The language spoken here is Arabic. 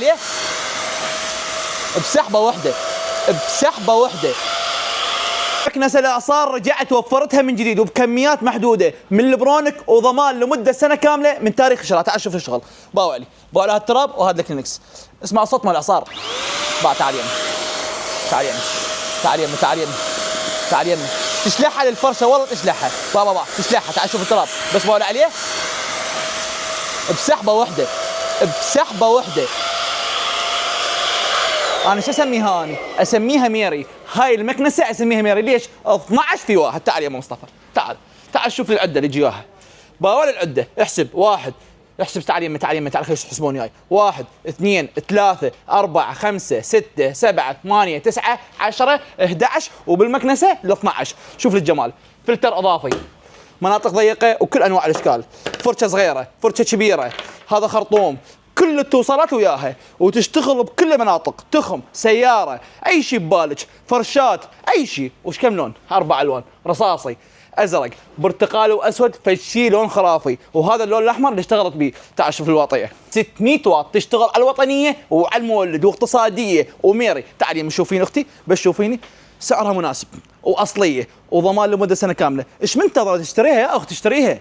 عليه بسحبه واحده، بسحبه واحده. مكنسه الاعصار رجعت وفرتها من جديد وبكميات محدوده من البرونك وضمان لمده سنه كامله من تاريخ الشراء. تعال شوف الشغل. باو علي، باو على هالتراب وهذا الكلينكس. اسمع صوت مال الاعصار. تعال يمي، تعال يمي، تعال يمي، تعال يمي، تعال يمي. تشلحها للفرشه والله تشلحها. با تشلحها. تعال شوف التراب بس باو عليه بسحبه واحده، بسحبه واحده. انا شو اسميها؟ انا اسميها ميري. هاي المكنسه اسميها ميري. ليش؟ 12 في واحد. تعال يا مصطفى، تعال تعال شوف العده اللي جواها. باول العده احسب واحد، احسب. تعال يمي، تعال يمي، تعال خلينا يحسبون وياي. 1 2 3 4 5 6 7 8 9 10 11 وبالمكنسه ال 12. شوف الجمال. فلتر اضافي، مناطق ضيقه وكل انواع الاشكال، فرشه صغيره، فرشه كبيره، هذا خرطوم، كل التوصيلات وياها وتشتغل بكل المناطق. تخم، سياره، اي شيء ببالك، فرشات، اي شيء. وش كم لون؟ 4 الوان، رصاصي، ازرق، برتقالي واسود، فشي لون خرافي. وهذا اللون الاحمر اللي اشتغلت به. تعال شوف الواطيه 600 واط، تشتغل على الوطنيه وعلى المولد واقتصاديه وميري. تعال يمي شوفيني اختي، بس شوفيني. سعرها مناسب واصليه وضمان لمده سنه كامله. ايش منتظره تشتريها يا اخت؟ تشتريها.